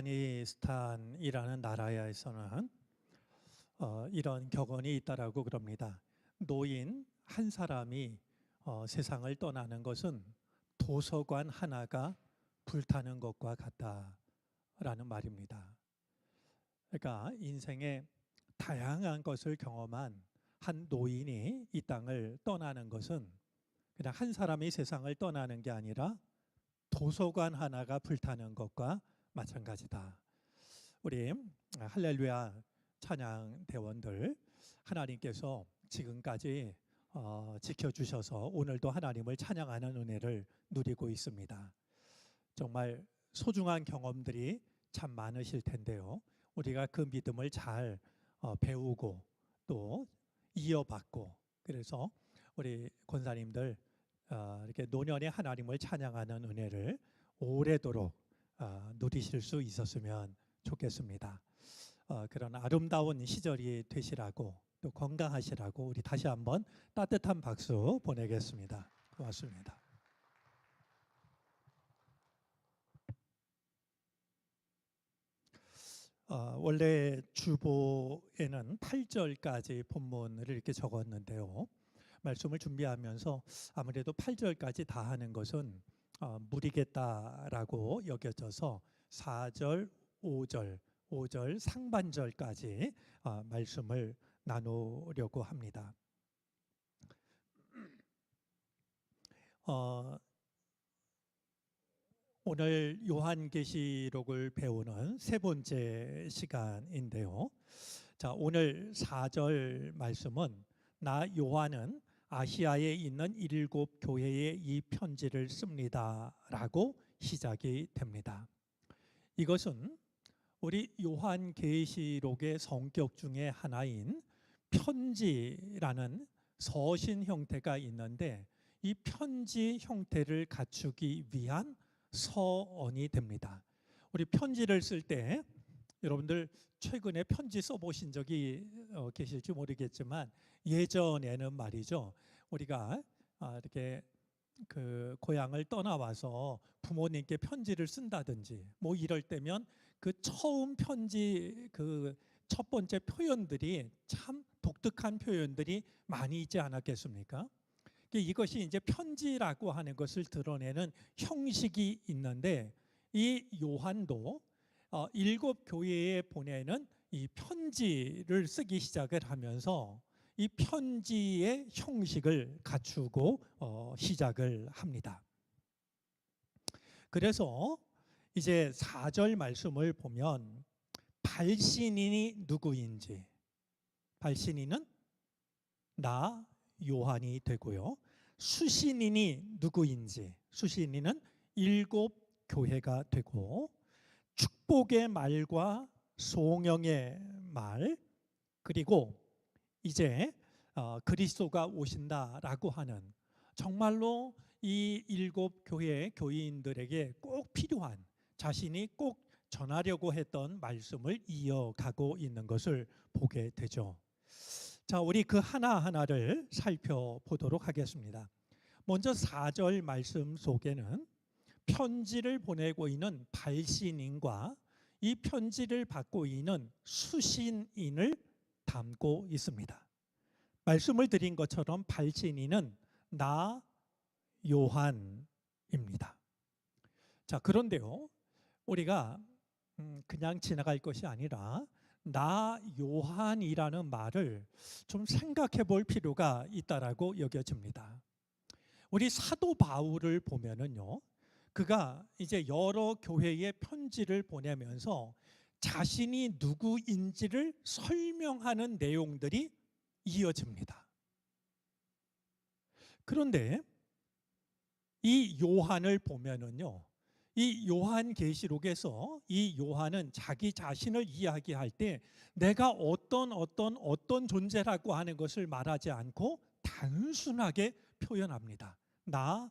아프가니스탄이라는 나라에서는 이런 격언이 있다라고 그럽니다. 노인 한 사람이 세상을 떠나는 것은 도서관 하나가 불타는 것과 같다라는 말입니다. 그러니까 인생의 다양한 것을 경험한 한 노인이 이 땅을 떠나는 것은 그냥 한 사람이 세상을 떠나는 게 아니라 도서관 하나가 불타는 것과 마찬가지다. 우리 할렐루야 찬양 대원들, 하나님께서 지금까지 지켜주셔서 오늘도 하나님을 찬양하는 은혜를 누리고 있습니다. 정말 소중한 경험들이 참 많으실 텐데요. 우리가 그 믿음을 잘 배우고 또 이어받고, 그래서 우리 권사님들 이렇게 노년에 하나님을 찬양하는 은혜를 오래도록 누리실 수 있었으면 좋겠습니다. 그런 아름다운 시절이 되시라고, 또 건강하시라고 우리 다시 한번 따뜻한 박수 보내겠습니다. 고맙습니다. 원래 주보에는 8절까지 본문을 이렇게 적었는데요. 말씀을 준비하면서 아무래도 8절까지 다 하는 것은 무리겠다라고 여겨져서 4절, 5절 상반절까지 말씀을 나누려고 합니다. 오늘 요한계시록을 배우는 세 번째 시간인데요. 자, 오늘 4절 말씀은 나 요한은 아시아에 있는 7 교회에 이 편지를 씁니다 라고 시작이 됩니다. 이것은 우리 요한계시록의 성격 중에 하나인 편지라는 서신 형태가 있는데, 이 편지 형태를 갖추기 위한 서언이 됩니다. 우리 편지를 쓸 때 여러분들 최근에 편지 써보신 적이 계실지 모르겠지만, 예전에는 말이죠, 우리가 이렇게 그 고향을 떠나와서 부모님께 편지를 쓴다든지 뭐 이럴 때면 그 처음 편지 그 첫 번째 표현들이 참 독특한 표현들이 많이 있지 않았겠습니까? 이것이 이제 편지라고 하는 것을 드러내는 형식이 있는데, 이 요한도 7 교회에 보내는 이 편지를 쓰기 시작을 하면서 이 편지의 형식을 갖추고 시작을 합니다. 그래서 이제 4절 말씀을 보면 발신인이 누구인지, 발신인은 나 요한이 되고요. 수신인이 누구인지, 수신인은 7 교회가 되고, 축복의 말과 소명의 말, 그리고 이제 그리스도가 오신다라고 하는, 정말로 이 7 교회 교인들에게 꼭 필요한, 자신이 꼭 전하려고 했던 말씀을 이어가고 있는 것을 보게 되죠. 자, 우리 그 하나하나를 살펴보도록 하겠습니다. 먼저 4절 말씀 속에는 편지를 보내고 있는 발신인과 이 편지를 받고 있는 수신인을 담고 있습니다. 말씀을 드린 것처럼 발신인은 나 요한입니다. 자, 그런데요, 우리가 그냥 지나갈 것이 아니라 나 요한이라는 말을 좀 생각해 볼 필요가 있다라고 여겨집니다. 우리 사도 바울을 보면은요, 그가 이제 여러 교회에 편지를 보내면서 자신이 누구인지를 설명하는 내용들이 이어집니다. 그런데 이 요한을 보면은요, 이 요한계시록에서 이 요한은 자기 자신을 이야기할 때 내가 어떤 존재라고 하는 것을 말하지 않고 단순하게 표현합니다. 나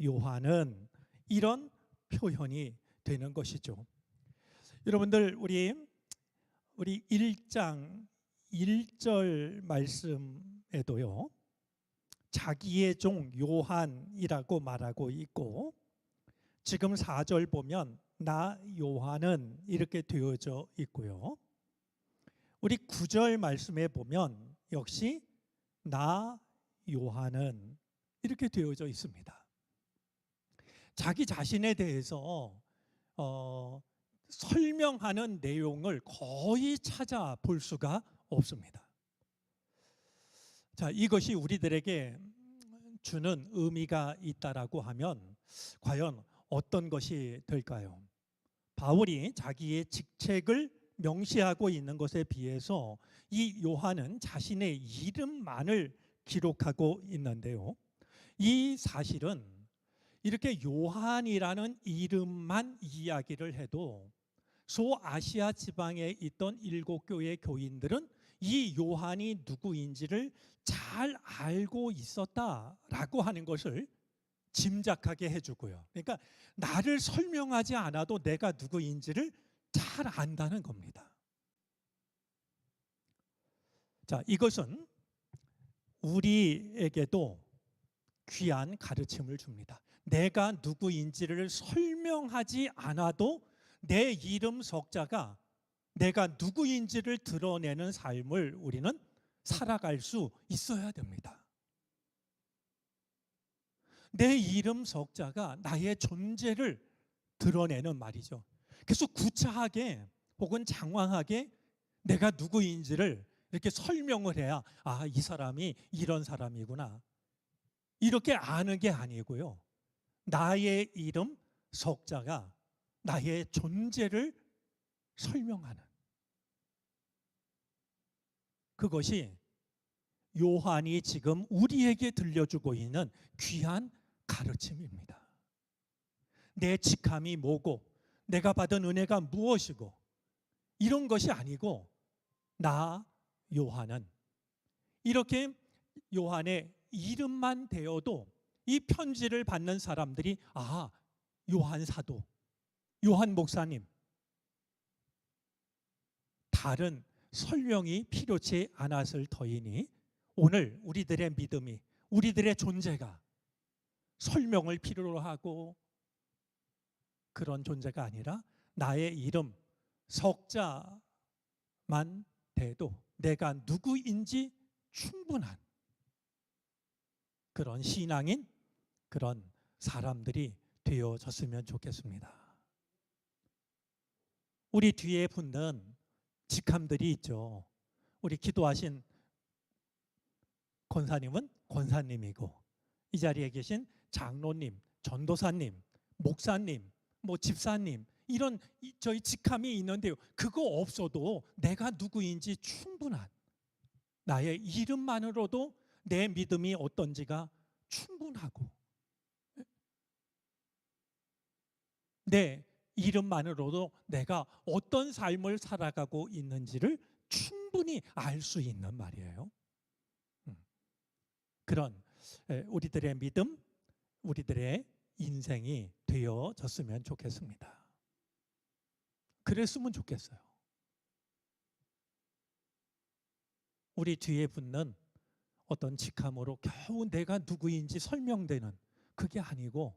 요한은, 이런 표현이 되는 것이죠. 여러분들 우리 1장 1절 말씀에도요, 자기의 종 요한이라고 말하고 있고, 지금 4절 보면 나 요한은 이렇게 되어져 있고요. 우리 9절 말씀에 보면 역시 나 요한은 이렇게 되어져 있습니다. 자기 자신에 대해서 설명하는 내용을 거의 찾아볼 수가 없습니다. 자, 이것이 우리들에게 주는 의미가 있다라고 하면 과연 어떤 것이 될까요? 바울이 자기의 직책을 명시하고 있는 것에 비해서 이 요한은 자신의 이름만을 기록하고 있는데요. 이 사실은 이렇게 요한이라는 이름만 이야기를 해도 소아시아 지방에 있던 7교회 교인들은 이 요한이 누구인지를 잘 알고 있었다라고 하는 것을 짐작하게 해주고요. 그러니까 나를 설명하지 않아도 내가 누구인지를 잘 안다는 겁니다. 자, 이것은 우리에게도 귀한 가르침을 줍니다. 내가 누구인지를 설명하지 않아도 내 이름 석자가 내가 누구인지를 드러내는 삶을 우리는 살아갈 수 있어야 됩니다. 내 이름 석자가 나의 존재를 드러내는 말이죠. 그래서 구차하게 혹은 장황하게 내가 누구인지를 이렇게 설명을 해야 이 사람이 이런 사람이구나 이렇게 아는 게 아니고요. 나의 이름 석자가 나의 존재를 설명하는 그것이 요한이 지금 우리에게 들려주고 있는 귀한 가르침입니다. 내 직함이 뭐고 내가 받은 은혜가 무엇이고 이런 것이 아니고 나 요한은 이렇게 요한의 이름만 되어도 이 편지를 받는 사람들이 요한 사도, 요한 목사님 다른 설명이 필요치 않았을 터이니 오늘 우리들의 믿음이 우리들의 존재가 설명을 필요로 하고 그런 존재가 아니라 나의 이름 석자만 돼도 내가 누구인지 충분한 그런 신앙인 그런 사람들이 되어졌으면 좋겠습니다. 우리 뒤에 붙는 직함들이 있죠. 우리 기도하신 권사님은 권사님이고 이 자리에 계신 장로님, 전도사님, 목사님, 집사님 이런 저희 직함이 있는데요. 그거 없어도 내가 누구인지 충분한 나의 이름만으로도 내 믿음이 어떤지가 충분하고 내 이름만으로도 내가 어떤 삶을 살아가고 있는지를 충분히 알 수 있는 말이에요. 그런 우리들의 믿음, 우리들의 인생이 되어졌으면 좋겠습니다. 그랬으면 좋겠어요. 우리 뒤에 붙는 어떤 직함으로 겨우 내가 누구인지 설명되는 그게 아니고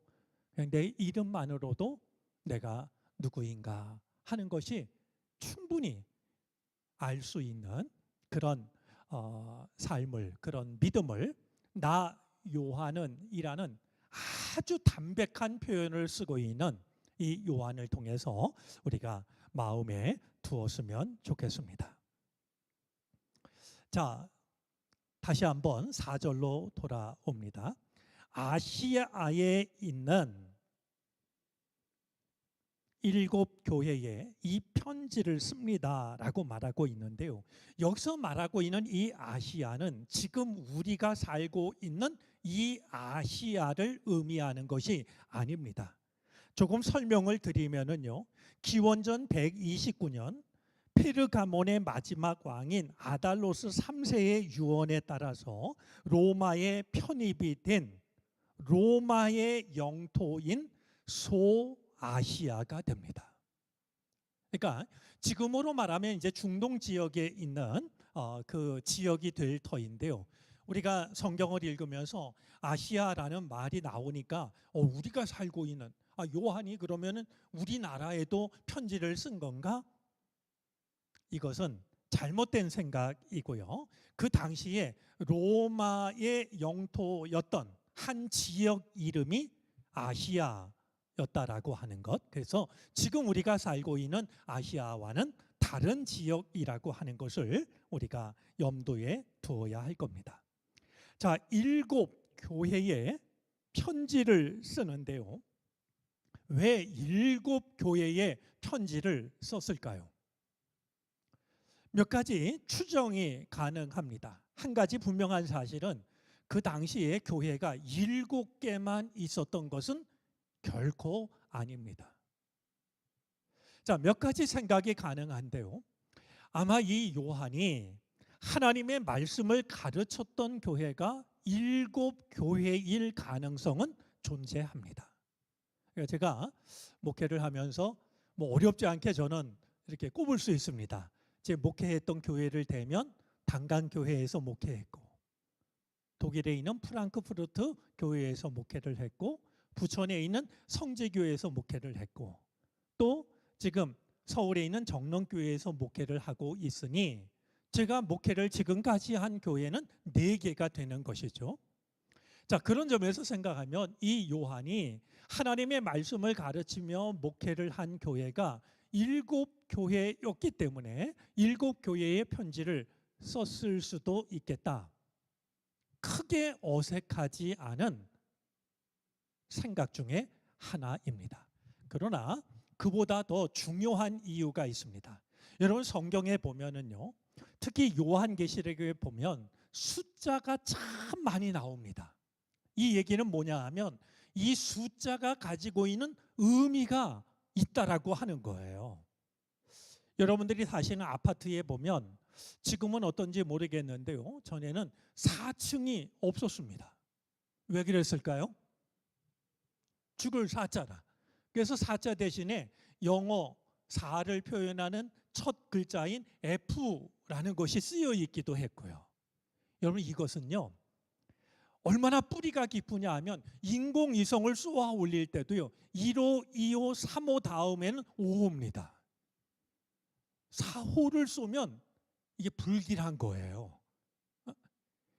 그냥 내 이름만으로도 내가 누구인가 하는 것이 충분히 알 수 있는 그런 삶을 그런 믿음을 나 요한은 이라는 아주 담백한 표현을 쓰고 있는 이 요한을 통해서 우리가 마음에 두었으면 좋겠습니다. 자, 다시 한번 4절로 돌아옵니다. 아시아에 있는 7교회에 이 편지를 씁니다라고 말하고 있는데요. 여기서 말하고 있는 이 아시아는 지금 우리가 살고 있는 이 아시아를 의미하는 것이 아닙니다. 조금 설명을 드리면은요. 기원전 129년 페르가몬의 마지막 왕인 아달로스 3세의 유언에 따라서 로마에 편입이 된 로마의 영토인 소아시아가 됩니다. 그러니까 지금으로 말하면 이제 중동 지역에 있는 그 지역이 될 터인데요. 우리가 성경을 읽으면서 아시아라는 말이 나오니까 우리가 살고 있는 요한이 그러면은 우리나라에도 편지를 쓴 건가? 이것은 잘못된 생각이고요. 그 당시에 로마의 영토였던 한 지역 이름이 아시아였다라고 하는 것. 그래서 지금 우리가 살고 있는 아시아와는 다른 지역이라고 하는 것을 우리가 염두에 두어야 할 겁니다. 자, 7교회에 편지를 쓰는데요. 왜 7교회에 편지를 썼을까요? 몇 가지 추정이 가능합니다. 한 가지 분명한 사실은 그 당시에 교회가 7개만 있었던 것은 결코 아닙니다. 자, 몇 가지 생각이 가능한데요. 아마 이 요한이 하나님의 말씀을 가르쳤던 교회가 7교회일 가능성은 존재합니다. 제가 목회를 하면서 어렵지 않게 저는 이렇게 꼽을 수 있습니다. 제 목회했던 교회를 대면 단강교회에서 목회했고, 독일에 있는 프랑크푸르트 교회에서 목회를 했고, 부천에 있는 성지교회에서 목회를 했고, 또 지금 서울에 있는 정론교회에서 목회를 하고 있으니 제가 목회를 지금까지 한 교회는 4개가 되는 것이죠. 자, 그런 점에서 생각하면 이 요한이 하나님의 말씀을 가르치며 목회를 한 교회가 7교회였기 때문에 7교회의 편지를 썼을 수도 있겠다. 크게 어색하지 않은 생각 중에 하나입니다. 그러나 그보다 더 중요한 이유가 있습니다. 여러분, 성경에 보면은요, 특히 요한계시록에 보면 숫자가 참 많이 나옵니다. 이 얘기는 뭐냐 하면 이 숫자가 가지고 있는 의미가 있다라고 하는 거예요. 여러분들이 사시는 아파트에 보면 지금은 어떤지 모르겠는데요, 전에는 4층이 없었습니다. 왜 그랬을까요? 죽을 4자라. 그래서 4자 대신에 영어 4를 표현하는 첫 글자인 F라는 것이 쓰여 있기도 했고요. 여러분, 이것은요, 얼마나 뿌리가 깊으냐 하면 인공위성을 쏘아 올릴 때도요, 1호, 2호, 3호 다음에는 5호입니다. 4호를 쏘면 이게 불길한 거예요.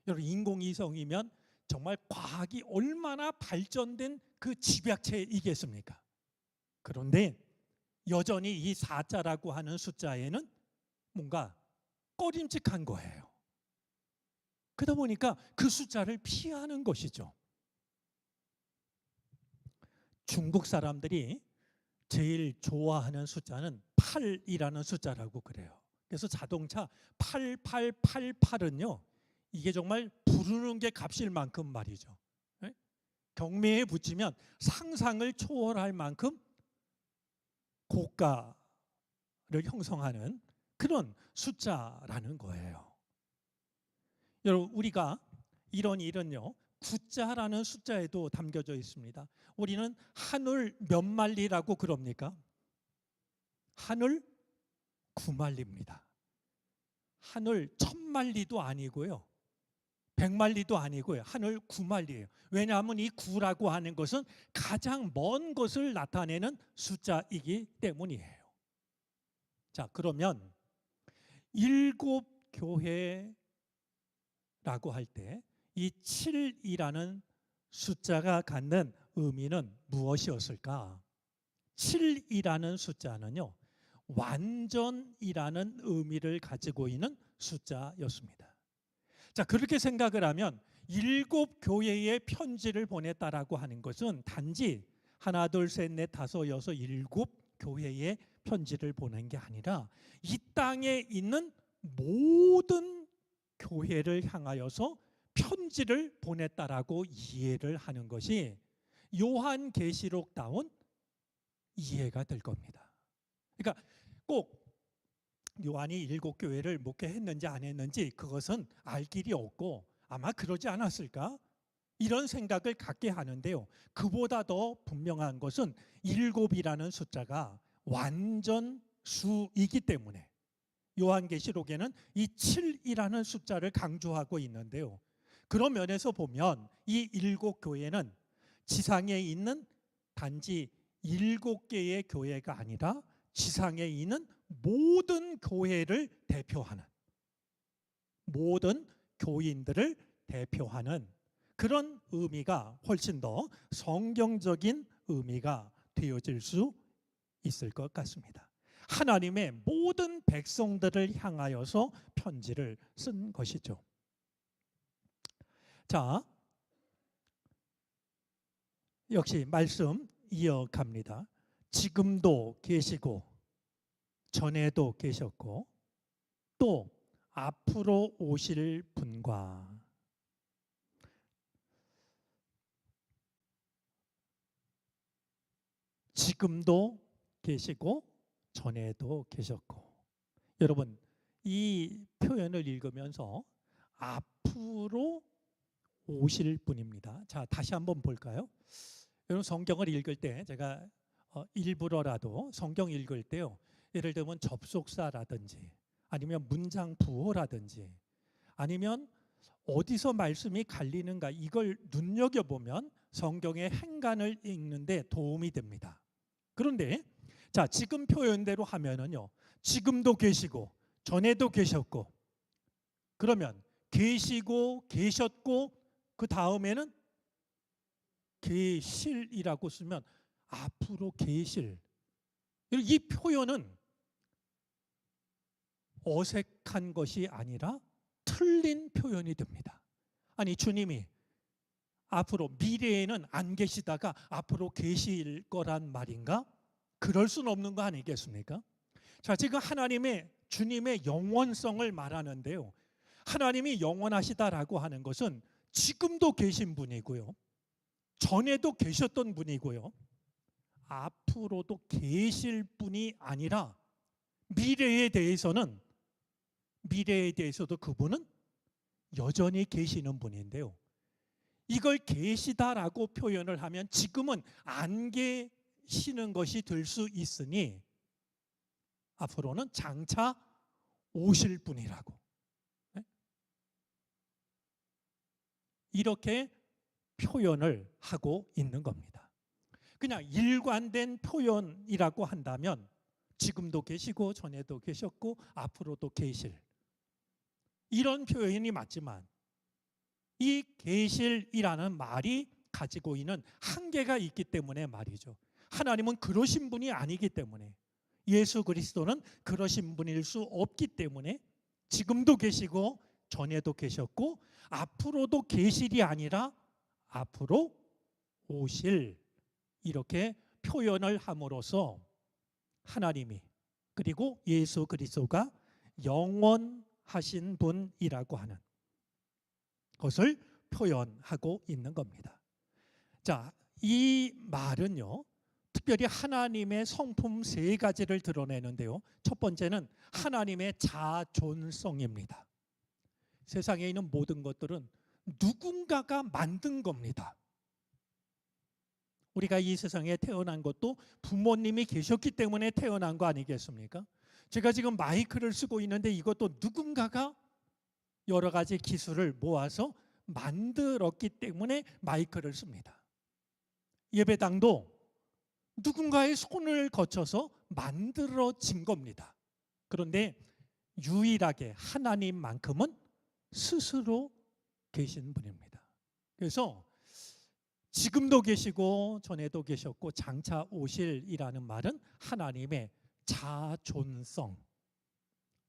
여러분, 인공위성이면 정말 과학이 얼마나 발전된 그 집약체이겠습니까? 그런데 여전히 이 4자라고 하는 숫자에는 뭔가 꺼림칙한 거예요. 그러다 보니까 그 숫자를 피하는 것이죠. 중국 사람들이 제일 좋아하는 숫자는 8이라는 숫자라고 그래요. 그래서 자동차 8888은요, 이게 정말 부르는 게 값일 만큼 말이죠. 경매에 붙이면 상상을 초월할 만큼 고가를 형성하는 그런 숫자라는 거예요. 여러분, 우리가 이런 일은요, 구자라는 숫자에도 담겨져 있습니다. 우리는 하늘 몇 마리라고 그럽니까? 하늘 9마리입니다. 하늘 1000마리도 아니고요, 100마리도 아니고요, 하늘 9마리예요. 왜냐하면 이 9라고 하는 것은 가장 먼 것을 나타내는 숫자이기 때문이에요. 자, 그러면 7교회라고 할 때 이 7이라는 숫자가 갖는 의미는 무엇이었을까? 7이라는 숫자는요, 완전이라는 의미를 가지고 있는 숫자였습니다. 자, 그렇게 생각을 하면 7교회에 편지를 보냈다라고 하는 것은 단지 하나, 둘, 셋, 넷, 다섯, 여섯, 7교회에 편지를 보낸 게 아니라 이 땅에 있는 모든 교회를 향하여서 편지를 보냈다라고 이해를 하는 것이 요한계시록다운 이해가 될 겁니다. 그러니까 꼭 요한이 7교회를 목회했는지 안 했는지 그것은 알 길이 없고 아마 그러지 않았을까? 이런 생각을 갖게 하는데요. 그보다 더 분명한 것은 7이라는 숫자가 완전 수이기 때문에 요한계시록에는 이 7이라는 숫자를 강조하고 있는데요. 그런 면에서 보면 이 7교회는 지상에 있는 단지 7개의 교회가 아니라 지상에 있는 모든 교회를 대표하는, 모든 교인들을 대표하는 그런 의미가 훨씬 더 성경적인 의미가 되어질 수 있을 것 같습니다. 하나님의 모든 백성들을 향하여서 편지를 쓴 것이죠. 자, 역시 말씀 이어갑니다. 지금도 계시고 전에도 계셨고 또 앞으로 오실 분과, 지금도 계시고 전에도 계셨고, 여러분 이 표현을 읽으면서 앞으로 오실 분입니다. 자, 다시 한번 볼까요? 여러분 성경을 읽을 때 제가 일부러라도 성경 읽을 때요, 예를 들면 접속사라든지 아니면 문장 부호라든지 아니면 어디서 말씀이 갈리는가 이걸 눈여겨보면 성경의 행간을 읽는데 도움이 됩니다. 그런데 자, 지금 표현대로 하면은요, 지금도 계시고 전에도 계셨고, 그러면 계시고 계셨고 그 다음에는 계실이라고 쓰면 앞으로 계실, 이 표현은 어색한 것이 아니라 틀린 표현이 됩니다. 아니, 주님이 앞으로 미래에는 안 계시다가 앞으로 계실 거란 말인가? 그럴 수는 없는 거 아니겠습니까? 자, 지금 하나님의, 주님의 영원성을 말하는데요, 하나님이 영원하시다라고 하는 것은 지금도 계신 분이고요, 전에도 계셨던 분이고요, 앞으로도 계실 분이 아니라 미래에 대해서도 그분은 여전히 계시는 분인데요, 이걸 계시다라고 표현을 하면 지금은 안 계시는 것이 될 수 있으니 앞으로는 장차 오실 분이라고, 이렇게 표현을 하고 있는 겁니다. 그냥 일관된 표현이라고 한다면 지금도 계시고 전에도 계셨고 앞으로도 계실, 이런 표현이 맞지만 이 계실이라는 말이 가지고 있는 한계가 있기 때문에 말이죠. 하나님은 그러신 분이 아니기 때문에, 예수 그리스도는 그러신 분일 수 없기 때문에 지금도 계시고 전에도 계셨고 앞으로도 계실이 아니라 앞으로 오실, 이렇게 표현을 함으로써 하나님이, 그리고 예수 그리스도가 영원하신 분이라고 하는 것을 표현하고 있는 겁니다. 자, 이 말은요, 특별히 하나님의 성품 3가지를 드러내는데요, 첫 번째는 하나님의 자존성입니다. 세상에 있는 모든 것들은 누군가가 만든 겁니다. 우리가 이 세상에 태어난 것도 부모님이 계셨기 때문에 태어난 거 아니겠습니까? 제가 지금 마이크를 쓰고 있는데 이것도 누군가가 여러 가지 기술을 모아서 만들었기 때문에 마이크를 씁니다. 예배당도 누군가의 손을 거쳐서 만들어진 겁니다. 그런데 유일하게 하나님만큼은 스스로 계신 분입니다. 그래서 지금도 계시고 전에도 계셨고 장차 오실이라는 말은 하나님의 자존성,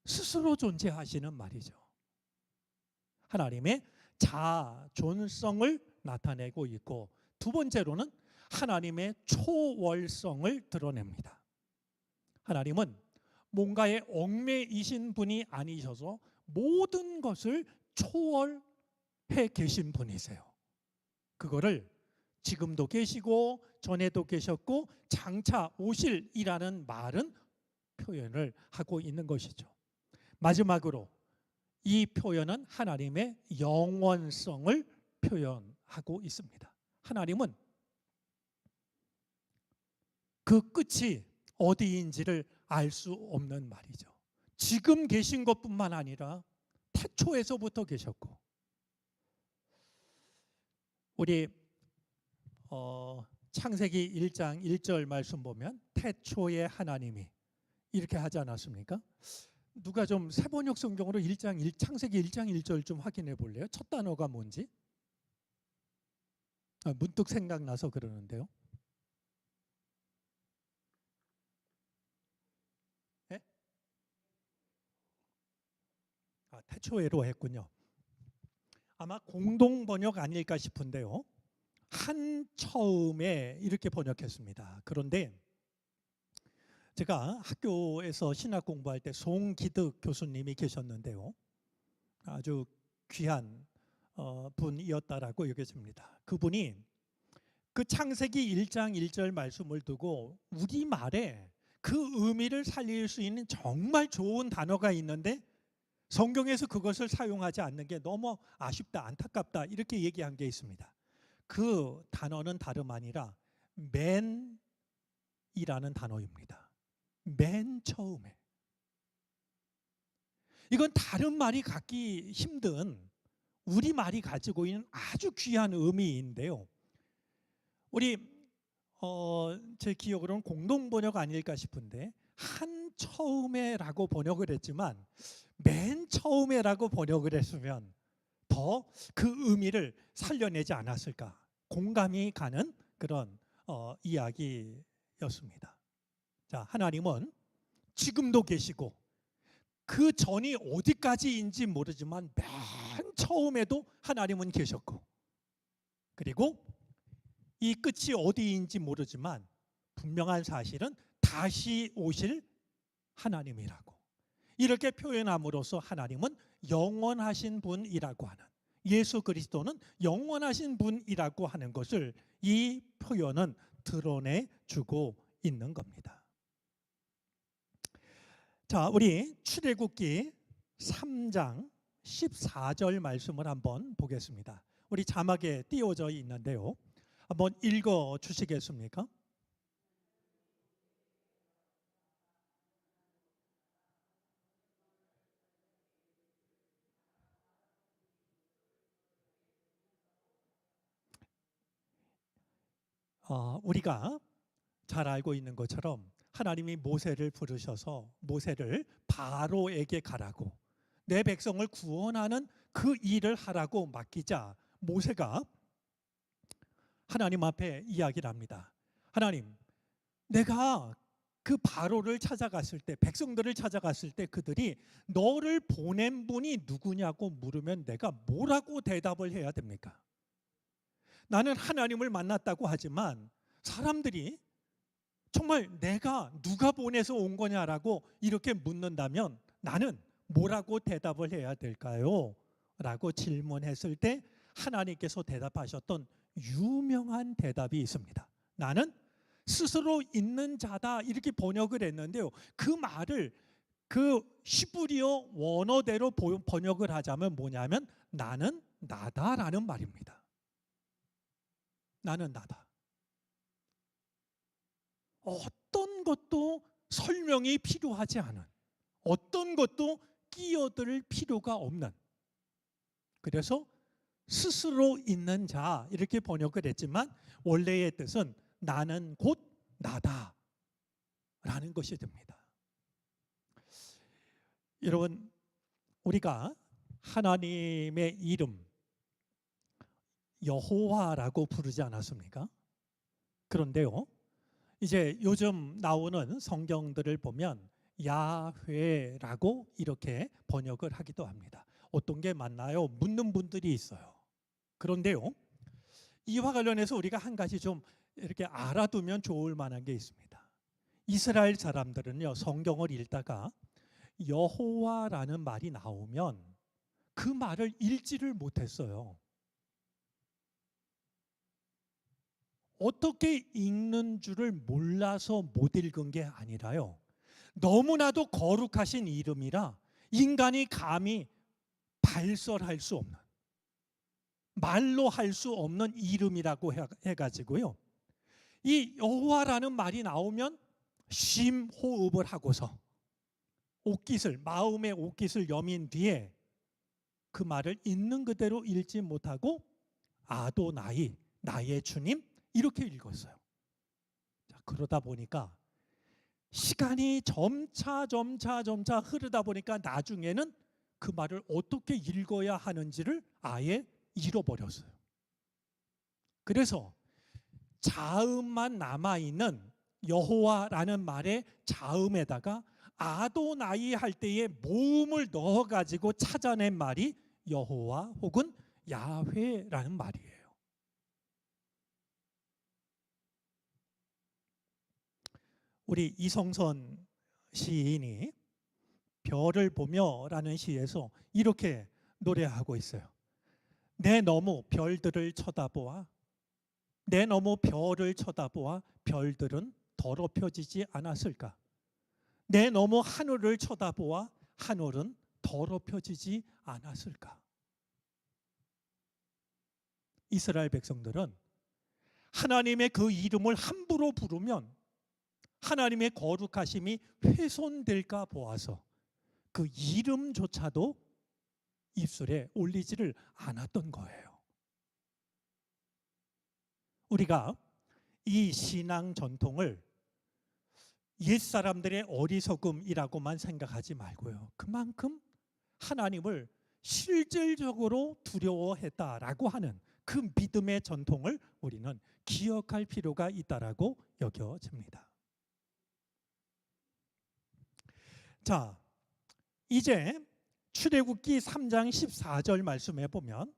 스스로 존재하시는 말이죠. 하나님의 자존성을 나타내고 있고, 두 번째로는 하나님의 초월성을 드러냅니다. 하나님은 뭔가에 얽매이신 분이 아니셔서 모든 것을 초월해 계신 분이세요. 그거를 지금도 계시고 전에도 계셨고 장차 오실이라는 말은 표현을 하고 있는 것이죠. 마지막으로 이 표현은 하나님의 영원성을 표현하고 있습니다. 하나님은 그 끝이 어디인지를 알 수 없는 말이죠. 지금 계신 것뿐만 아니라 태초에서부터 계셨고, 우리 창세기 1장 1절 말씀 보면 태초에 하나님이 이렇게 하지 않았습니까? 누가 좀 세번역 성경으로 창세기 1장 1절 좀 확인해 볼래요? 첫 단어가 뭔지? 문득 생각나서 그러는데요. 네? 태초에로 했군요. 아마 공동 번역 아닐까 싶은데요. 한 처음에 이렇게 번역했습니다. 그런데 제가 학교에서 신학 공부할 때 송기득 교수님이 계셨는데요. 아주 귀한 분이었다라고 여겨집니다. 그분이 그 창세기 1장 1절 말씀을 두고 우리말에 그 의미를 살릴 수 있는 정말 좋은 단어가 있는데 성경에서 그것을 사용하지 않는 게 너무 아쉽다, 안타깝다 이렇게 얘기한 게 있습니다. 그 단어는 다름 아니라 맨이라는 단어입니다. 맨 처음에. 이건 다른 말이 갖기 힘든 우리말이 가지고 있는 아주 귀한 의미인데요. 우리 제 기억으로는 공동번역 아닐까 싶은데 한 처음에라고 번역을 했지만 맨 처음에라고 번역을 했으면 더 그 의미를 살려내지 않았을까 공감이 가는 그런 이야기였습니다. 자, 하나님은 지금도 계시고 그 전이 어디까지인지 모르지만 맨 처음에도 하나님은 계셨고 그리고 이 끝이 어디인지 모르지만 분명한 사실은 다시 오실 하나님이라고 이렇게 표현함으로써 하나님은 영원하신 분이라고 하는 예수 그리스도는 영원하신 분이라고 하는 것을 이 표현은 드러내주고 있는 겁니다. 자, 우리 출애굽기 3장 14절 말씀을 한번 보겠습니다. 우리 자막에 띄워져 있는데요. 한번 읽어 주시겠습니까? 우리가 잘 알고 있는 것처럼 하나님이 모세를 부르셔서 모세를 바로에게 가라고 내 백성을 구원하는 그 일을 하라고 맡기자 모세가 하나님 앞에 이야기를 합니다. 하나님, 내가 그 바로를 찾아갔을 때 백성들을 찾아갔을 때 그들이 너를 보낸 분이 누구냐고 물으면 내가 뭐라고 대답을 해야 됩니까? 나는 하나님을 만났다고 하지만 사람들이 정말 내가 누가 보내서 온 거냐라고 이렇게 묻는다면 나는 뭐라고 대답을 해야 될까요? 라고 질문했을 때 하나님께서 대답하셨던 유명한 대답이 있습니다. 나는 스스로 있는 자다 이렇게 번역을 했는데요. 그 말을 그 시브리어 원어대로 번역을 하자면 뭐냐면 나는 나다라는 말입니다. 나는 나다. 어떤 것도 설명이 필요하지 않은 어떤 것도 끼어들 필요가 없는 그래서 스스로 있는 자 이렇게 번역을 했지만 원래의 뜻은 나는 곧 나다 라는 것이 됩니다. 여러분 우리가 하나님의 이름 여호와라고 부르지 않았습니까? 그런데요 이제 요즘 나오는 성경들을 보면 야훼라고 이렇게 번역을 하기도 합니다. 어떤 게 맞나요? 묻는 분들이 있어요. 그런데요 이와 관련해서 우리가 한 가지 좀 이렇게 알아두면 좋을 만한 게 있습니다. 이스라엘 사람들은요 성경을 읽다가 여호와라는 말이 나오면 그 말을 읽지를 못했어요. 어떻게 읽는 줄을 몰라서 못 읽은 게 아니라요. 너무나도 거룩하신 이름이라 인간이 감히 발설할 수 없는 말로 할 수 없는 이름이라고 해가지고요. 이 여호와라는 말이 나오면 심호흡을 하고서 옷깃을 마음의 옷깃을 여민 뒤에 그 말을 있는 그대로 읽지 못하고 아도나이 나의 주님 이렇게 읽었어요. 그러다 보니까 시간이 점차 흐르다 보니까 나중에는 그 말을 어떻게 읽어야 하는지를 아예 잃어버렸어요. 그래서 자음만 남아있는 여호와라는 말의 자음에다가 아도나이 할 때에 모음을 넣어가지고 찾아낸 말이 여호와 혹은 야훼라는 말이에요. 우리 이성선 시인이 별을 보며라는 시에서 이렇게 노래하고 있어요. 내 너무 별들을 쳐다보아, 내 너무 별을 쳐다보아 별들은 더럽혀지지 않았을까? 내 너무 하늘을 쳐다보아 하늘은 더럽혀지지 않았을까? 이스라엘 백성들은 하나님의 그 이름을 함부로 부르면 하나님의 거룩하심이 훼손될까 보아서 그 이름조차도 입술에 올리지를 않았던 거예요. 우리가 이 신앙 전통을 옛사람들의 어리석음이라고만 생각하지 말고요. 그만큼 하나님을 실질적으로 두려워했다라고 하는 그 믿음의 전통을 우리는 기억할 필요가 있다라고 여겨집니다. 자, 이제 출애굽기 3장 14절 말씀에 보면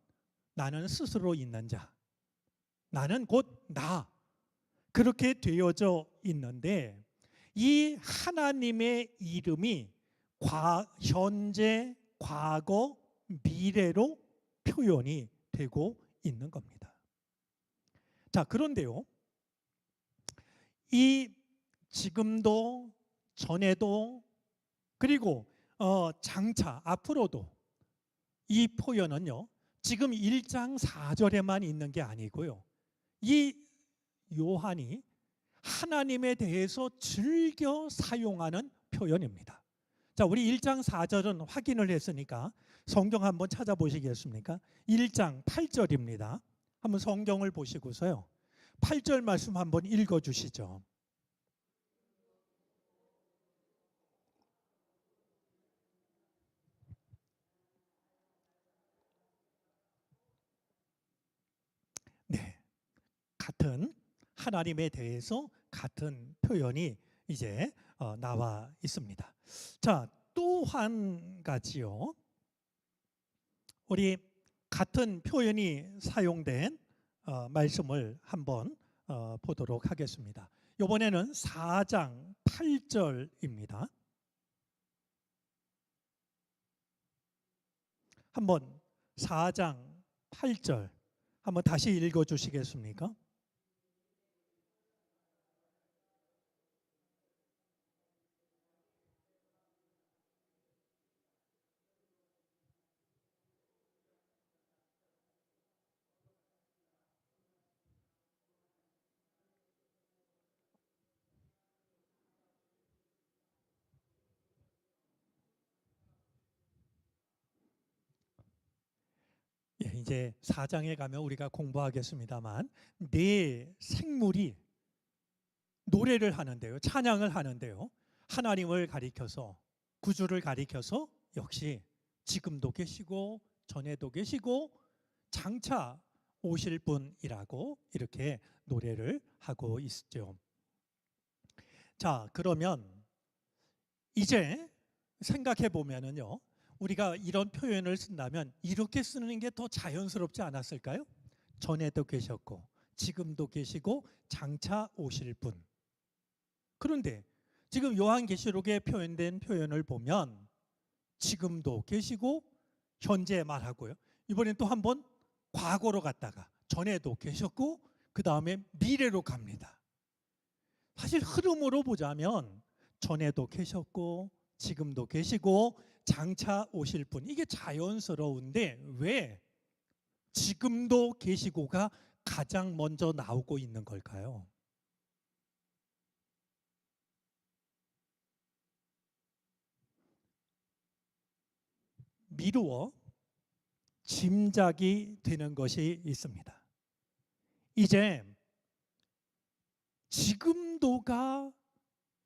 나는 스스로 있는 자, 나는 곧 나, 그렇게 되어져 있는데 이 하나님의 이름이 현재, 과거, 미래로 표현이 되고 있는 겁니다. 자, 그런데요, 이 지금도 전에도 그리고 장차 앞으로도 이 표현은요, 지금 1장 4절에만 있는 게 아니고요, 이 요한이 하나님에 대해서 즐겨 사용하는 표현입니다. 자, 우리 1장 4절은 확인을 했으니까 성경 한번 찾아보시겠습니까? 1장 8절입니다. 한번 성경을 보시고서요, 8절 말씀 한번 읽어주시죠. 네, 같은 하나님에 대해서 같은 표현이 이제 나와 있습니다. 자, 또 한 가지요. 우리 같은 표현이 사용된 말씀을 한번 보도록 하겠습니다. 이번에는 4장 8절입니다. 한번 4장 8절 한번 다시 읽어 주시겠습니까? 예, 이제 4장에 가면 우리가 공부하겠습니다만 네 생물이 노래를 하는데요, 찬양을 하는데요, 하나님을 가리켜서, 구주를 가리켜서 역시 지금도 계시고 전에도 계시고 장차 오실 분이라고 이렇게 노래를 하고 있죠. 자, 그러면 이제 생각해 보면은요, 우리가 이런 표현을 쓴다면 이렇게 쓰는 게 더 자연스럽지 않았을까요? 전에도 계셨고 지금도 계시고 장차 오실 분. 그런데 지금 요한계시록에 표현된 표현을 보면 지금도 계시고 현재 말하고요, 이번엔 또 한번 과거로 갔다가 전에도 계셨고 그 다음에 미래로 갑니다. 사실 흐름으로 보자면 전에도 계셨고 지금도 계시고 장차 오실 분, 이게 자연스러운데 왜 지금도 계시고가 가장 먼저 나오고 있는 걸까요? 미루어 짐작이 되는 것이 있습니다. 이제 지금도가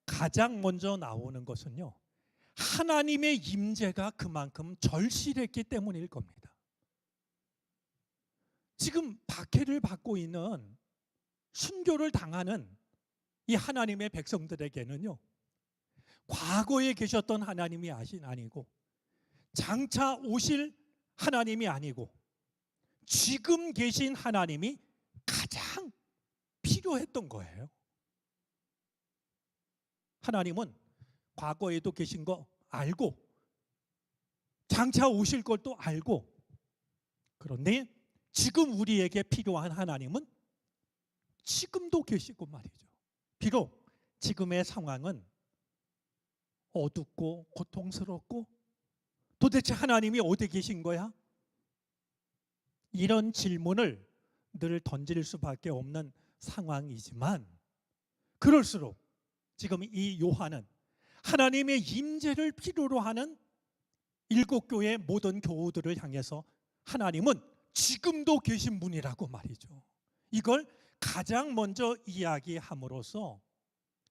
가장 먼저 나오는 것은요, 하나님의 임재가 그만큼 절실했기 때문일 겁니다. 지금 박해를 받고 있는, 순교를 당하는 이 하나님의 백성들에게는요, 과거에 계셨던 하나님이 아니고, 장차 오실 하나님이 아니고, 지금 계신 하나님이 가장 필요했던 거예요. 하나님은 과거에도 계신 거 알고, 장차 오실 것도 알고, 그런데 지금 우리에게 필요한 하나님은 지금도 계시고 말이죠. 비록 지금의 상황은 어둡고 고통스럽고, 도대체 하나님이 어디 계신 거야? 이런 질문을 늘 던질 수밖에 없는 상황이지만, 그럴수록 지금 이 요한은 하나님의 임재를 필요로 하는 일곱 교회 모든 교우들을 향해서 하나님은 지금도 계신 분이라고 말이죠. 이걸 가장 먼저 이야기함으로써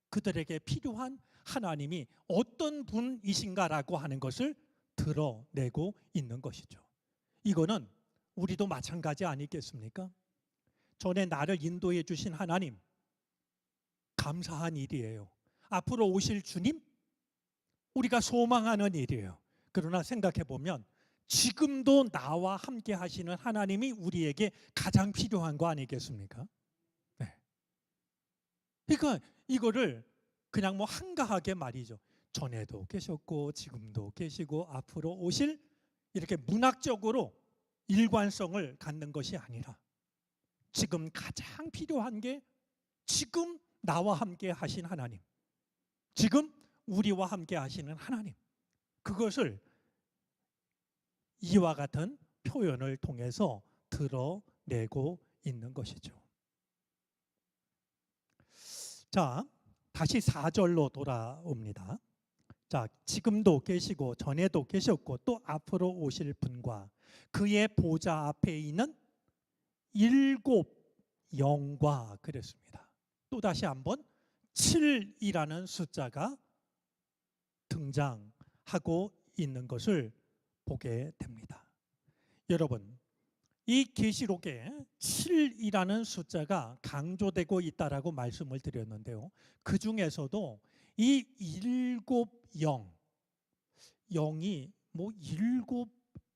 그들에게 필요한 하나님이 어떤 분이신가라고 하는 것을 드러내고 있는 것이죠. 이거는 우리도 마찬가지 아니겠습니까? 전에 나를 인도해 주신 하나님, 감사한 일이에요. 앞으로 오실 주님, 우리가 소망하는 일이에요. 그러나 생각해 보면 지금도 나와 함께 하시는 하나님이 우리에게 가장 필요한 거 아니겠습니까? 네. 그러니까 이거를 그냥 뭐 한가하게 말이죠. 전에도 계셨고 지금도 계시고 앞으로 오실, 이렇게 문학적으로 일관성을 갖는 것이 아니라 지금 가장 필요한 게 지금 나와 함께 하신 하나님, 지금 우리와 함께 하시는 하나님, 그것을 이와 같은 표현을 통해서 드러내고 있는 것이죠. 자, 다시 4절로 돌아옵니다. 자, 지금도 계시고 전에도 계셨고 또 앞으로 오실 분과 그의 보좌 앞에 있는 일곱 영과 그랬습니다. 또 다시 한번 7이라는 숫자가 등장하고 있는 것을 보게 됩니다. 여러분, 이 계시록에 7이라는 숫자가 강조되고 있다라고 말씀을 드렸는데요. 그 중에서도 이 일곱 영이 뭐 일곱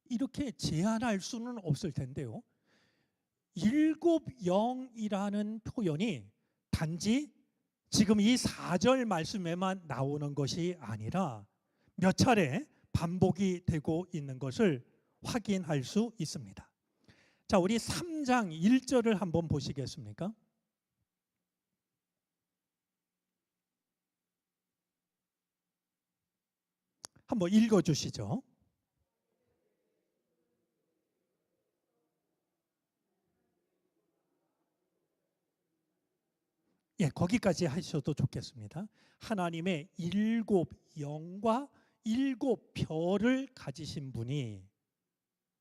이렇게 제한할 수는 없을 텐데요. 일곱 영이라는 표현이 단지 지금 이 4절 말씀에만 나오는 것이 아니라 몇 차례 반복이 되고 있는 것을 확인할 수 있습니다. 자, 우리 3장 1절을 한번 보시겠습니까? 한번 읽어 주시죠. 예, 거기까지 하셔도 좋겠습니다. 하나님의 일곱 영과 일곱 별을 가지신 분이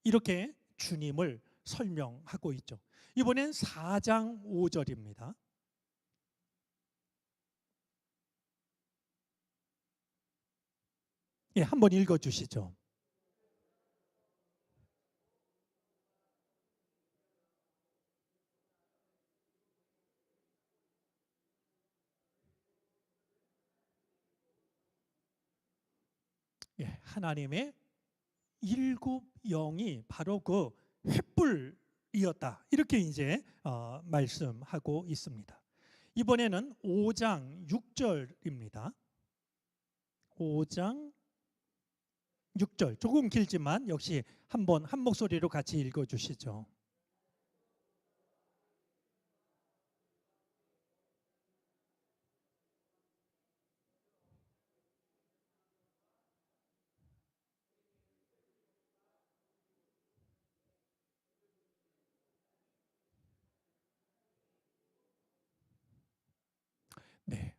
이렇게 주님을 설명하고 있죠. 이번엔 4장 5절입니다. 예, 한번 읽어 주시죠. 예, 하나님의 일곱 영이 바로 그 횃불이었다. 이렇게 이제 말씀하고 있습니다. 이번에는 5장 6절입니다. 5장 6절 조금 길지만 역시 한번 한 목소리로 같이 읽어 주시죠. 네.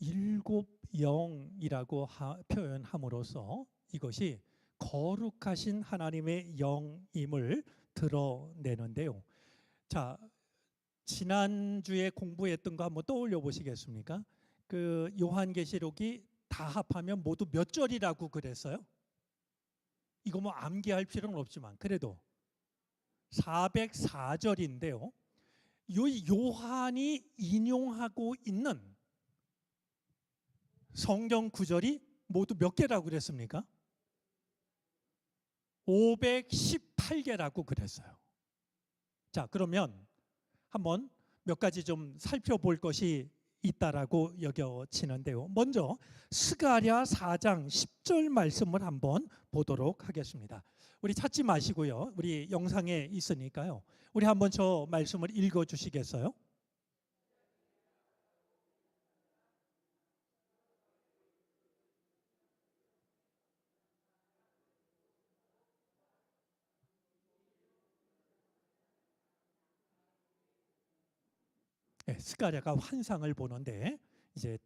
일곱 영이라고 표현함으로써 이것이 거룩하신 하나님의 영임을 드러내는데요. 자, 지난주에 공부했던 거 한번 떠올려 보시겠습니까? 그 요한계시록이 다 합하면 모두 몇 절이라고 그랬어요? 이거 뭐 암기할 필요는 없지만 그래도 404절인데요. 요한이 인용하고 있는 성경 구절이 모두 몇 개라고 그랬습니까? 518개라고 그랬어요. 자, 그러면 한번 몇 가지 좀 살펴볼 것이 있다라고 여겨지는데요. 먼저 스가랴 4장 10절 말씀을 한번 보도록 하겠습니다. 우리 찾지 마시고요. 우리 영상에 있으니까요. 우리 한번 저 말씀을 읽어 주시겠어요? 네, 스가랴가 환상을 보는데 이제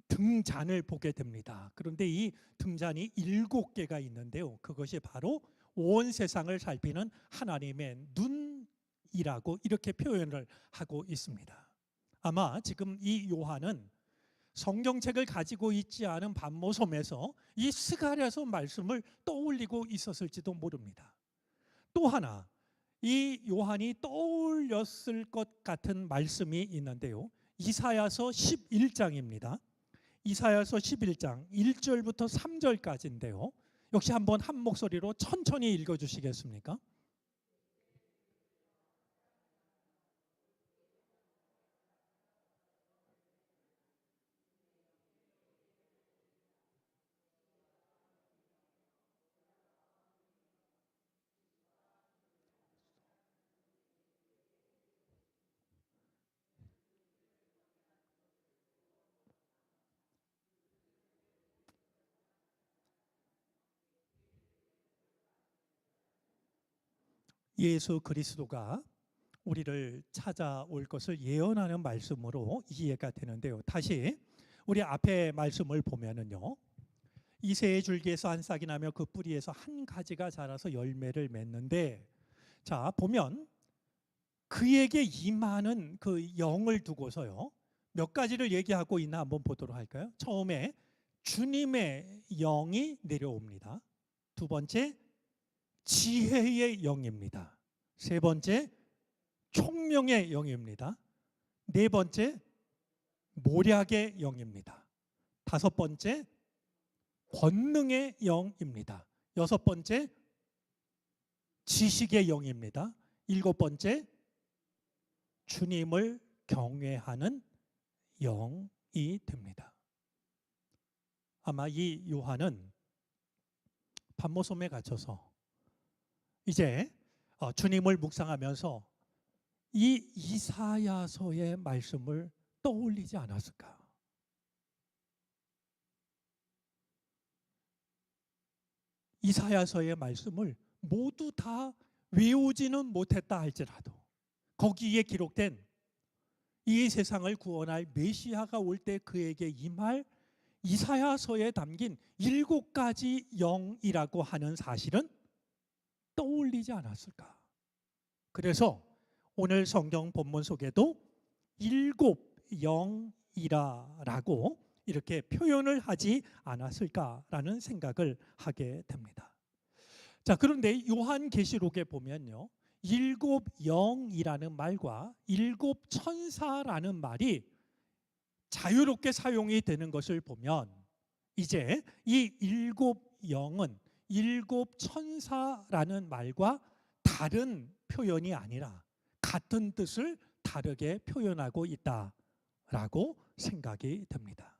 등잔을 보게 됩니다. 그런데 이 등잔이 7개가 있는데요. 그것이 바로 온 세상을 살피는 하나님의 눈이라고 이렇게 표현을 하고 있습니다. 아마 지금 이 요한은 성경책을 가지고 있지 않은 반모섬에서 이 스가랴서 말씀을 떠올리고 있었을지도 모릅니다. 또 하나 이 요한이 떠올렸을 것 같은 말씀이 있는데요. 이사야서 11장입니다. 이사야서 11장 1절부터 3절까지인데요. 역시 한번 한 목소리로 천천히 읽어 주시겠습니까? 예수 그리스도가 우리를 찾아올 것을 예언하는 말씀으로 이해가 되는데요. 다시 우리 앞에 말씀을 보면은요. 이새의 줄기에서 한 싹이 나며 그 뿌리에서 한 가지가 자라서 열매를 맺는데, 자 보면 그에게 임하는 그 영을 두고서요. 몇 가지를 얘기하고 있나 한번 보도록 할까요? 처음에 주님의 영이 내려옵니다. 두 번째 지혜의 영입니다. 세 번째 총명의 영입니다. 네 번째 모략의 영입니다. 다섯 번째 권능의 영입니다. 여섯 번째 지식의 영입니다. 일곱 번째 주님을 경외하는 영이 됩니다. 아마 이 요한은 반모섬에 갇혀서 이제 주님을 묵상하면서 이 이사야서의 말씀을 떠올리지 않았을까? 이사야서의 말씀을 모두 다 외우지는 못했다 할지라도 거기에 기록된 이 세상을 구원할 메시아가 올 때 그에게 임할 이사야서에 담긴 7가지 영이라고 하는 사실은 떠올리지 않았을까? 그래서 오늘 성경 본문 속에도 7영이라고 이렇게 표현을 하지 않았을까라는 생각을 하게 됩니다. 자, 그런데 요한계시록에 보면요. 7영이라는 말과 7천사라는 말이 자유롭게 사용이 되는 것을 보면 이제 이 7영은 7천사라는 말과 다른 표현이 아니라 같은 뜻을 다르게 표현하고 있다라고 생각이 됩니다.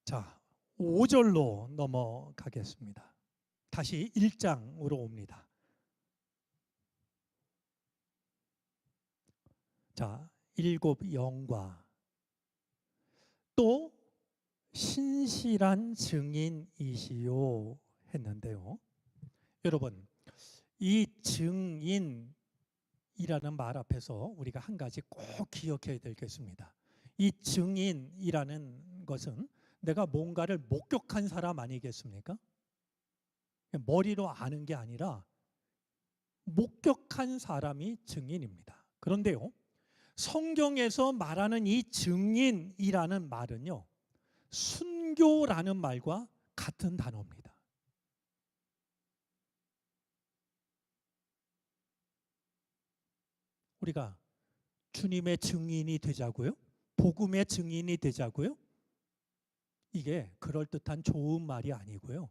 자, 5절로 넘어가겠습니다. 다시 1장으로 옵니다. 자, 7영과 또 신실한 증인이시요 했는데요. 여러분, 이 증인이라는 말 앞에서 우리가 한 가지 꼭 기억해야 되겠습니다. 이 증인이라는 것은 내가 뭔가를 목격한 사람 아니겠습니까? 머리로 아는 게 아니라 목격한 사람이 증인입니다. 그런데요, 성경에서 말하는 이 증인이라는 말은요, 순교라는 말과 같은 단어입니다. 우리가 주님의 증인이 되자고요? 복음의 증인이 되자고요? 이게 그럴듯한 좋은 말이 아니고요.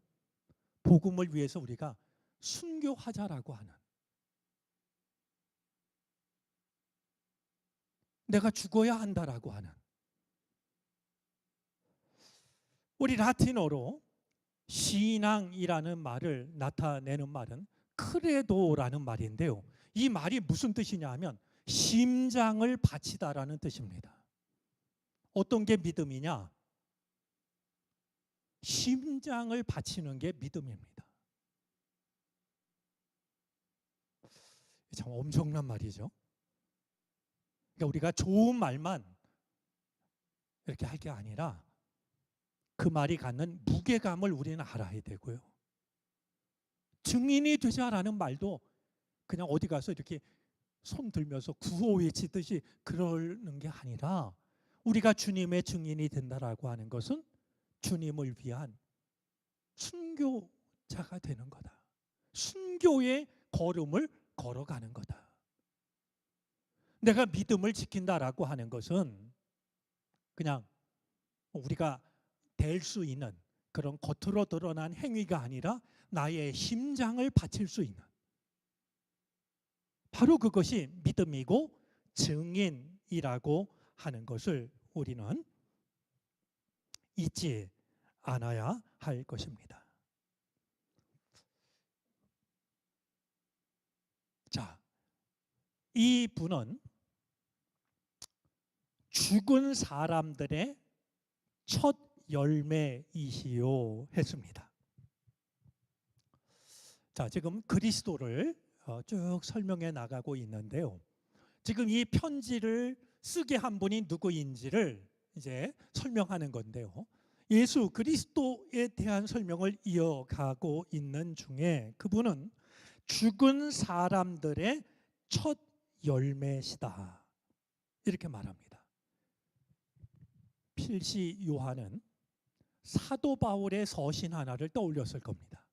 복음을 위해서 우리가 순교하자라고 하는, 내가 죽어야 한다라고 하는, 우리 라틴어로 신앙이라는 말을 나타내는 말은 크레도라는 말인데요. 이 말이 무슨 뜻이냐 하면 심장을 바치다라는 뜻입니다. 어떤 게 믿음이냐? 심장을 바치는 게 믿음입니다. 참 엄청난 말이죠. 그러니까 우리가 좋은 말만 이렇게 할 게 아니라 그 말이 갖는 무게감을 우리는 알아야 되고요. 증인이 되자라는 말도 그냥 어디 가서 이렇게 손 들면서 구호 외치듯이 그러는 게 아니라 우리가 주님의 증인이 된다라고 하는 것은 주님을 위한 순교자가 되는 거다. 순교의 걸음을 걸어가는 거다. 내가 믿음을 지킨다라고 하는 것은 그냥 우리가 될 수 있는 그런 겉으로 드러난 행위가 아니라 나의 심장을 바칠 수 있는, 바로 그것이 믿음이고 증인이라고 하는 것을 우리는 잊지 않아야 할 것입니다. 자, 이 분은 죽은 사람들의 첫 열매이시요 했습니다. 자, 지금 그리스도를 쭉 설명해 나가고 있는데요. 지금 이 편지를 쓰게 한 분이 누구인지를 이제 설명하는 건데요. 예수 그리스도에 대한 설명을 이어가고 있는 중에 그분은 죽은 사람들의 첫 열매시다, 이렇게 말합니다. 필시 요한은 사도 바울의 서신 하나를 떠올렸을 겁니다.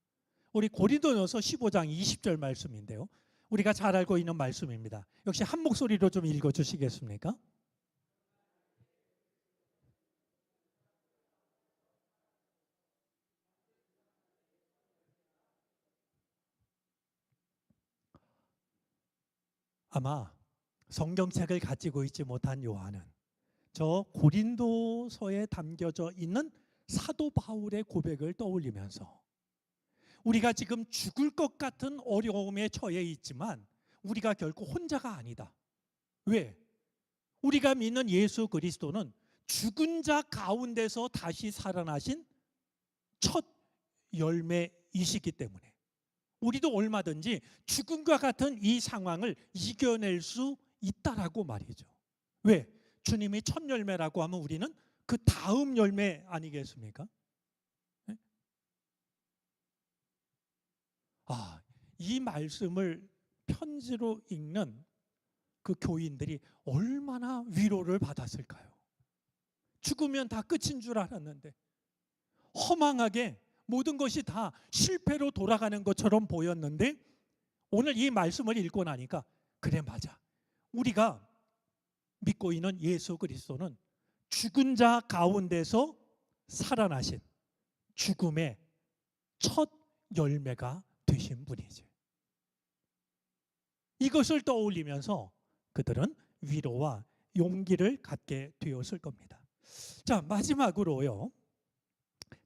우리 고린도전서 15장 20절 말씀인데요. 우리가 잘 알고 있는 말씀입니다. 역시 한 목소리로 좀 읽어주시겠습니까? 아마 성경책을 가지고 있지 못한 요한은 저 고린도서에 담겨져 있는 사도 바울의 고백을 떠올리면서 우리가 지금 죽을 것 같은 어려움에 처해 있지만 우리가 결코 혼자가 아니다. 왜? 우리가 믿는 예수 그리스도는 죽은 자 가운데서 다시 살아나신 첫 열매이시기 때문에 우리도 얼마든지 죽음과 같은 이 상황을 이겨낼 수 있다라고 말이죠. 왜? 주님이 첫 열매라고 하면 우리는 그 다음 열매 아니겠습니까? 네? 이 말씀을 편지로 읽는 그 교인들이 얼마나 위로를 받았을까요? 죽으면 다 끝인 줄 알았는데 허망하게 모든 것이 다 실패로 돌아가는 것처럼 보였는데 오늘 이 말씀을 읽고 나니까 그래, 맞아. 우리가 믿고 있는 예수 그리스도는 죽은 자 가운데서 살아나신 죽음의 첫 열매가 되신 분이지. 이것을 떠올리면서 그들은 위로와 용기를 갖게 되었을 겁니다. 자, 마지막으로요.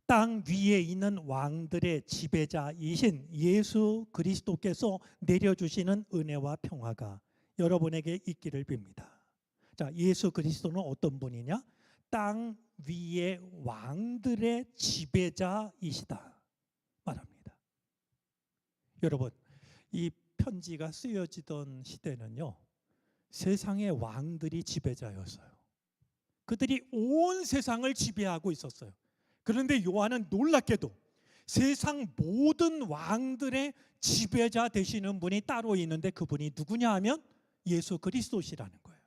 땅 위에 있는 왕들의 지배자이신 예수 그리스도께서 내려주시는 은혜와 평화가 여러분에게 있기를 빕니다. 자, 예수 그리스도는 어떤 분이냐? 땅 위의 왕들의 지배자이시다 말합니다. 여러분, 이 편지가 쓰여지던 시대는요, 세상의 왕들이 지배자였어요. 그들이 온 세상을 지배하고 있었어요. 그런데 요한은 놀랍게도 세상 모든 왕들의 지배자 되시는 분이 따로 있는데 그분이 누구냐 하면 예수 그리스도시라는 거예요.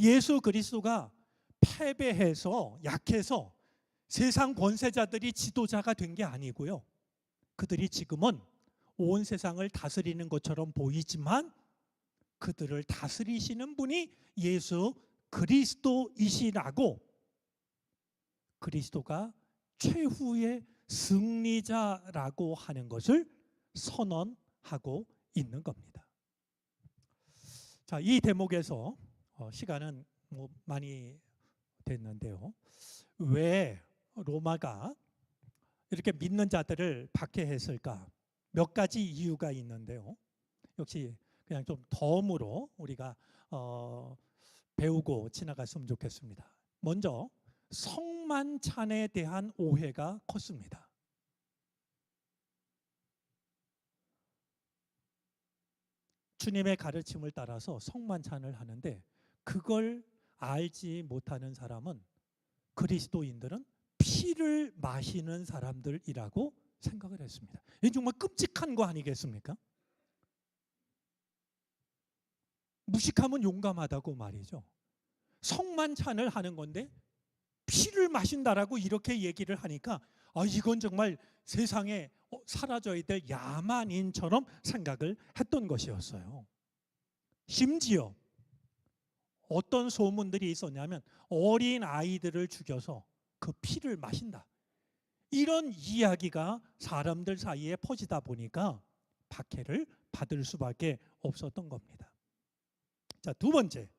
예수 그리스도가 패배해서 약해서 세상 권세자들이 지도자가 된 게 아니고요. 그들이 지금은 온 세상을 다스리는 것처럼 보이지만 그들을 다스리시는 분이 예수 그리스도이시라고, 그리스도가 최후의 승리자라고 하는 것을 선언하고 있는 겁니다. 자, 이 대목에서 시간은 많이 됐는데요. 왜 로마가 이렇게 믿는 자들을 박해했을까? 몇 가지 이유가 있는데요. 역시 그냥 좀 덤으로 우리가 배우고 지나갔으면 좋겠습니다. 먼저 성만찬에 대한 오해가 컸습니다. 주님의 가르침을 따라서 성만찬을 하는데 그걸 알지 못하는 사람은, 그리스도인들은 피를 마시는 사람들이라고 생각을 했습니다. 이게 정말 끔찍한 거 아니겠습니까? 무식하면 용감하다고 말이죠. 성만찬을 하는 건데 피를 마신다라고 이렇게 얘기를 하니까 이건 정말 세상에 사라져야 될 야만인처럼 생각을 했던 것이었어요. 심지어 어떤 소문들이 있었냐면 어린 아이들을 죽여서 그 피를 마신다, 이런 이야기가 사람들 사이에 퍼지다 보니까 박해를 받을 수밖에 없었던 겁니다. 자, 두 번째,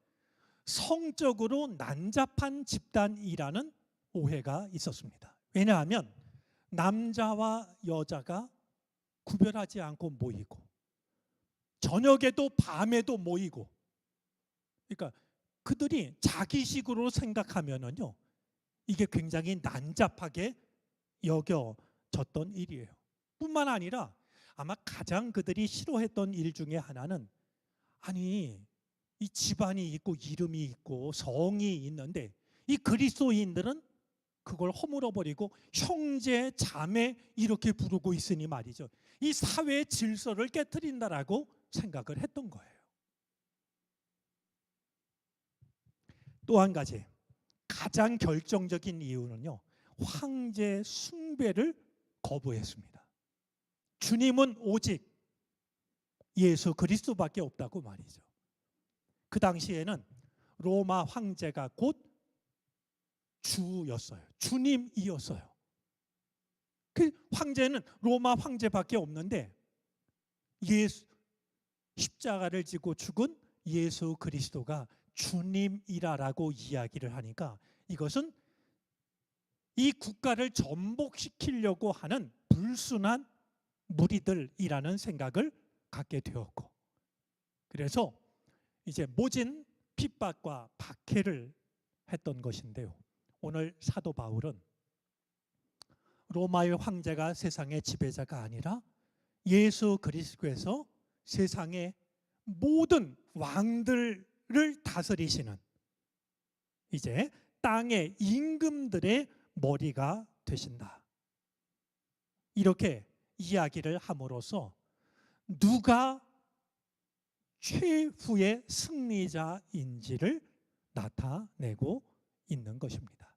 성적으로 난잡한 집단이라는 오해가 있었습니다. 왜냐하면 남자와 여자가 구별하지 않고 모이고 저녁에도 밤에도 모이고, 그러니까 그들이 자기식으로 생각하면은요, 이게 굉장히 난잡하게 여겨졌던 일이에요. 뿐만 아니라 아마 가장 그들이 싫어했던 일 중에 하나는, 아니 이 집안이 있고 이름이 있고 성이 있는데 이 그리스도인들은 그걸 허물어버리고 형제 자매 이렇게 부르고 있으니 말이죠, 이 사회의 질서를 깨트린다라고 생각을 했던 거예요. 또 한 가지, 가장 결정적인 이유는요, 황제 숭배를 거부했습니다. 주님은 오직 예수 그리스도밖에 없다고 말이죠. 그 당시에는 로마 황제가 곧 주였어요. 주님이었어요. 그 황제는 로마 황제밖에 없는데 십자가를 지고 죽은 예수 그리스도가 주님이라고 이야기를 하니까 이것은 이 국가를 전복시키려고 하는 불순한 무리들이라는 생각을 갖게 되었고, 그래서 이제 모진 핍박과 박해를 했던 것인데요. 오늘 사도 바울은 로마의 황제가 세상의 지배자가 아니라 예수 그리스도에서 세상의 모든 왕들을 다스리시는, 이제 땅의 임금들의 머리가 되신다, 이렇게 이야기를 함으로써 누가 최후의 승리자인지를 나타내고 있는 것입니다.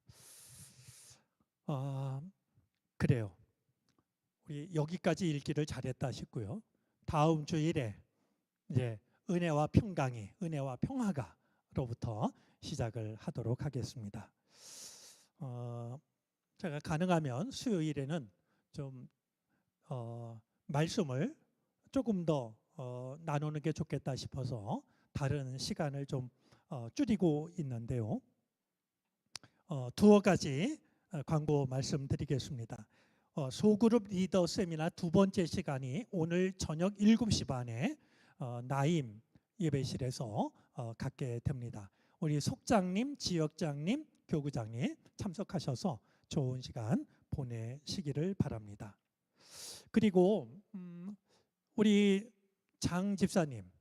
그래요. 우리 여기까지 읽기를 잘했다 싶고요. 다음 주일에 이제 은혜와 평강이, 은혜와 평화가로부터 시작을 하도록 하겠습니다. 제가 가능하면 수요일에는 좀 말씀을 조금 더 나누는 게 좋겠다 싶어서 다른 시간을 좀 줄이고 있는데요. 두어 가지 광고 말씀드리겠습니다. 소그룹 리더 세미나 두 번째 시간이 오늘 저녁 7시 반에 나임 예배실에서 갖게 됩니다. 우리 속장님, 지역장님, 교구장님 참석하셔서 좋은 시간 보내시기를 바랍니다. 그리고 우리 장 집사님,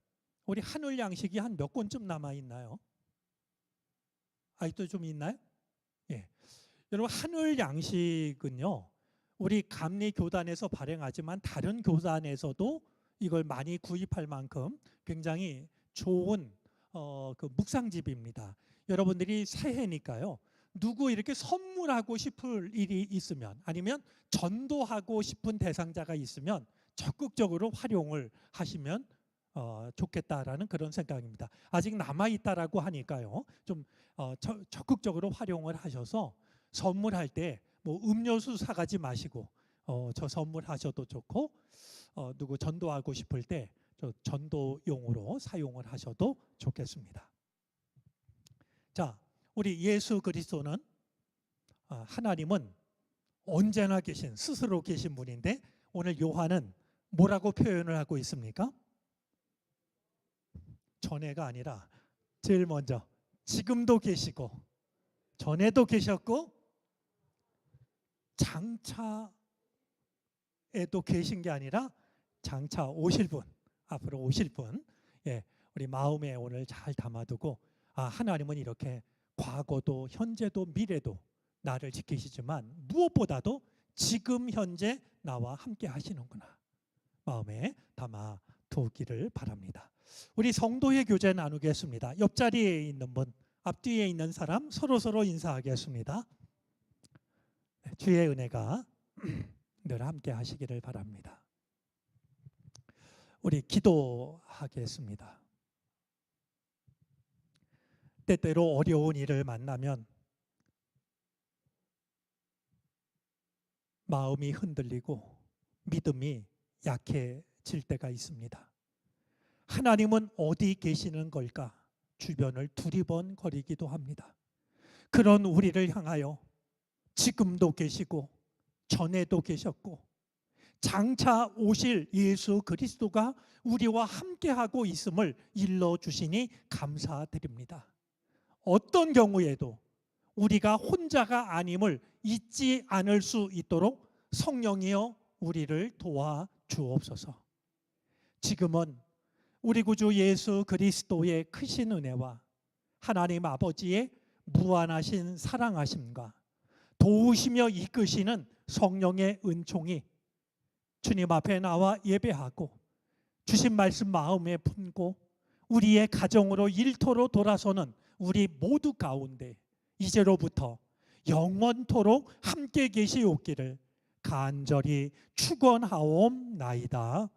우리 한울 양식이 한 몇 권쯤 남아 있나요? 아직도 좀 있나요? 예. 여러분, 한울 양식은요, 우리 감리 교단에서 발행하지만 다른 교단에서도 이걸 많이 구입할 만큼 굉장히 좋은 그 묵상집입니다. 여러분들이 새해니까요. 누구 이렇게 선물하고 싶을 일이 있으면 아니면 전도하고 싶은 대상자가 있으면 적극적으로 활용을 하시면 좋겠다라는 그런 생각입니다. 아직 남아있다라고 하니까요. 좀 적극적으로 활용을 하셔서 선물할 때 뭐 음료수 사가지 마시고 저 선물하셔도 좋고 누구 전도하고 싶을 때 저 전도용으로 사용을 하셔도 좋겠습니다. 자, 우리 예수 그리스도는 하나님은 언제나 계신 스스로 계신 분인데 오늘 요한은 뭐라고 표현을 하고 있습니까? 전에가 아니라 제일 먼저 지금도 계시고 전에도 계셨고 장차에도 계신 게 아니라 장차 오실 분, 앞으로 오실 분, 우리 마음에 오늘 잘 담아두고 하나님은 이렇게 과거도 현재도 미래도 나를 지키시지만 무엇보다도 지금 현재 나와 함께 하시는구나 마음에 담아두기를 바랍니다. 우리 성도의 교제 나누겠습니다. 옆자리에 있는 분, 앞뒤에 있는 사람 서로 인사하겠습니다. 주의 은혜가 늘 함께 하시기를 바랍니다. 우리 기도하겠습니다. 때때로 어려운 일을 만나면 마음이 흔들리고 믿음이 약해질 때가 있습니다. 하나님은 어디 계시는 걸까? 주변을 두리번거리기도 합니다. 그런 우리를 향하여 지금도 계시고 전에도 계셨고 장차 오실 예수 그리스도가 우리와 함께하고 있음을 일러주시니 감사드립니다. 어떤 경우에도 우리가 혼자가 아님을 잊지 않을 수 있도록 성령이여 우리를 도와주옵소서. 지금은 우리 구주 예수 그리스도의 크신 은혜와 하나님 아버지의 무한하신 사랑하심과 도우시며 이끄시는 성령의 은총이 주님 앞에 나와 예배하고 주신 말씀 마음에 품고 우리의 가정으로 일터로 돌아서는 우리 모두 가운데 이제로부터 영원토록 함께 계시옵기를 간절히 축원하옵나이다.